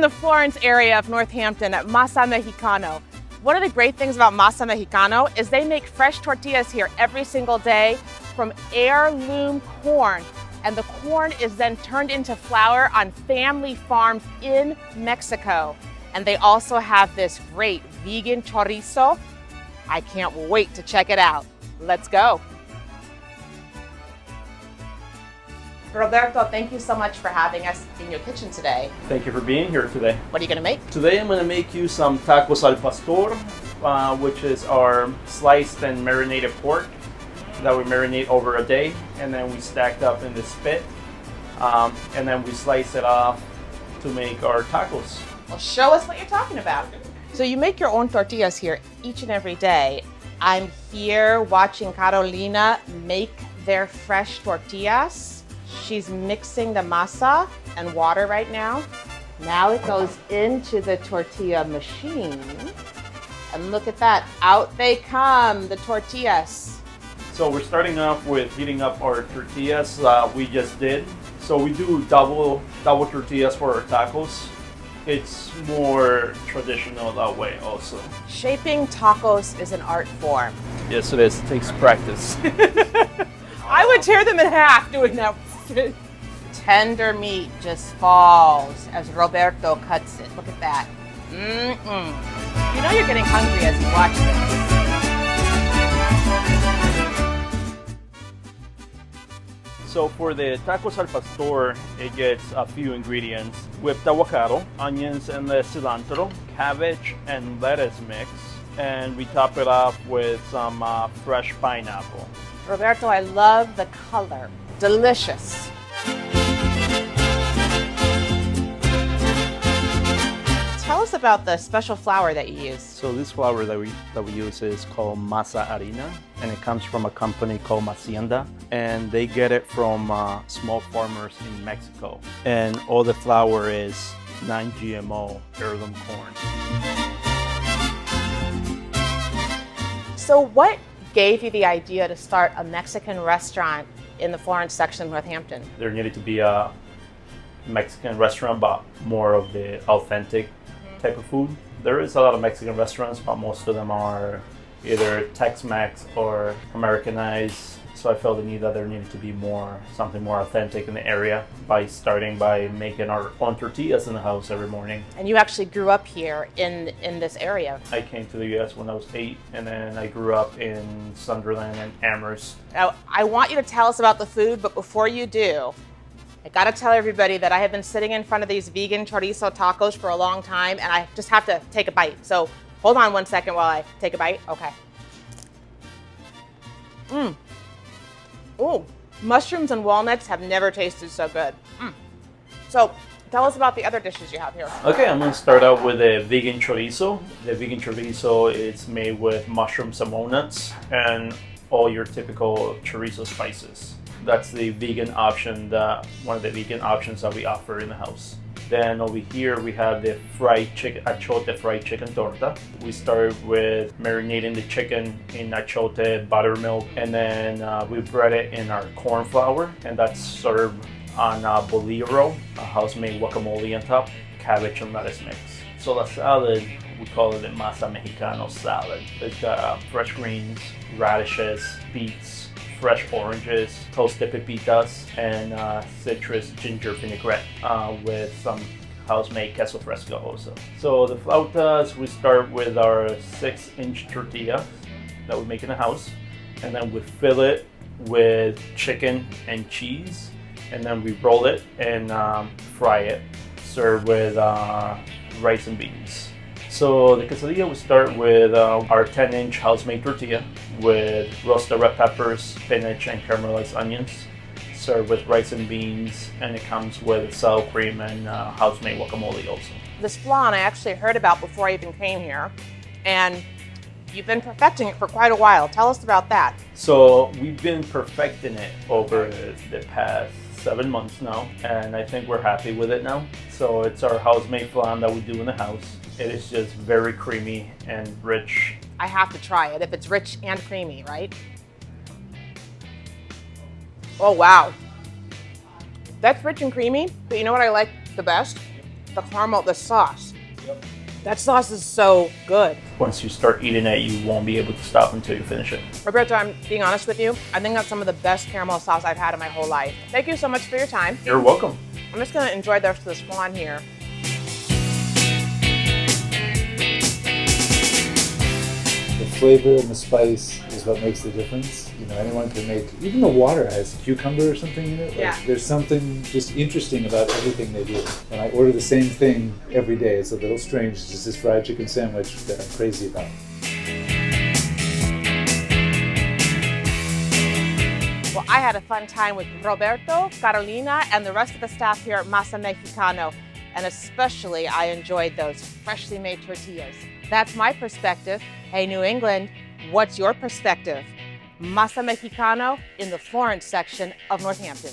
the Florence area of Northampton at Masa Mexicano. One of the great things about Masa Mexicano is they make fresh tortillas here every single day from heirloom corn. And the corn is then turned into flour on family farms in Mexico. And they also have this great vegan chorizo. I can't wait to check it out. Let's go. Roberto, thank you so much for having us in your kitchen today. Thank you for being here today. What are you going to make? Today I'm going to make you some tacos al pastor, which is our sliced and marinated pork that we marinate over a day, and then we stacked up in the spit, and then we slice it off to make our tacos. Well, show us what you're talking about. So you make your own tortillas here each and every day. I'm here watching Carolina make their fresh tortillas. She's mixing the masa and water right now. Now it goes into the tortilla machine. And look at that, out they come, the tortillas. So we're starting off with heating up our tortillas we just did. So we do double tortillas for our tacos. It's more traditional that way also. Shaping tacos is an art form. Yes, it is. It takes practice. I would tear them in half doing that. Tender meat just falls as Roberto cuts it. Look at that. You know you're getting hungry as you watch this. So for the tacos al pastor, it gets a few ingredients: whipped avocado, onions and the cilantro, cabbage and lettuce mix, and we top it off with some fresh pineapple. Roberto, I love the color. Delicious. Tell us about the special flour that you use. So this flour that we use is called Masa Harina, and it comes from a company called Hacienda, and they get it from small farmers in Mexico. And all the flour is non-GMO heirloom corn. So what gave you the idea to start a Mexican restaurant in the Florence section of Northampton? There needed to be a Mexican restaurant, but more of the authentic type of food. There is a lot of Mexican restaurants, but most of them are either Tex-Mex or Americanized. So I felt the need that there needed to be something more authentic in the area by starting by making our own tortillas in the house every morning. And you actually grew up here in this area. I came to the U.S. when I was 8, and then I grew up in Sunderland and Amherst. Now, I want you to tell us about the food, but before you do, I gotta tell everybody that I have been sitting in front of these vegan chorizo tacos for a long time, and I just have to take a bite. So hold on one second while I take a bite. Okay. Ooh, mushrooms and walnuts have never tasted so good. So tell us about the other dishes you have here. Okay, I'm gonna start out with a vegan chorizo. The vegan chorizo is made with mushrooms and walnuts and all your typical chorizo spices. That's the vegan option, one of the vegan options that we offer in the house. Then over here we have the fried chicken, achote fried chicken torta. We start with marinating the chicken in achote buttermilk, and then we bread it in our corn flour, and that's served on bolillo, a house-made guacamole on top, cabbage and lettuce mix. So the salad, we call it a Masa Mexicano salad. It's got fresh greens, radishes, beets, fresh oranges, toasted pepitas, and citrus ginger vinaigrette with some house-made queso fresco also. So the flautas, we start with our 6-inch tortilla that we make in the house, and then we fill it with chicken and cheese, and then we roll it and fry it, served with rice and beans. So the quesadilla, we start with our 10-inch house-made tortilla with roasted red peppers, spinach, and caramelized onions, served with rice and beans, and it comes with sour cream and house-made guacamole also. This flan I actually heard about before I even came here, and you've been perfecting it for quite a while. Tell us about that. So we've been perfecting it over the past 7 months now, and I think we're happy with it now. So it's our house-made flan that we do in the house. It is just very creamy and rich. I have to try it if it's rich and creamy, right? Oh, wow. That's rich and creamy, but you know what I like the best? the caramel, the sauce. Yep. That sauce is so good. Once you start eating it, you won't be able to stop until you finish it. Roberto, I'm being honest with you. I think that's some of the best caramel sauce I've had in my whole life. Thank you so much for your time. You're welcome. I'm just gonna enjoy the rest of this flan here. The flavor and the spice is what makes the difference. You know, anyone can make, even the water has cucumber or something in it. Like, yeah. There's something just interesting about everything they do. And I order the same thing every day. It's a little strange. It's just this fried chicken sandwich that I'm crazy about. Well, I had a fun time with Roberto, Carolina, and the rest of the staff here at Masa Mexicano. And especially, I enjoyed those freshly made tortillas. That's my perspective. Hey, New England, what's your perspective? Masa Mexicano in the Florence section of Northampton.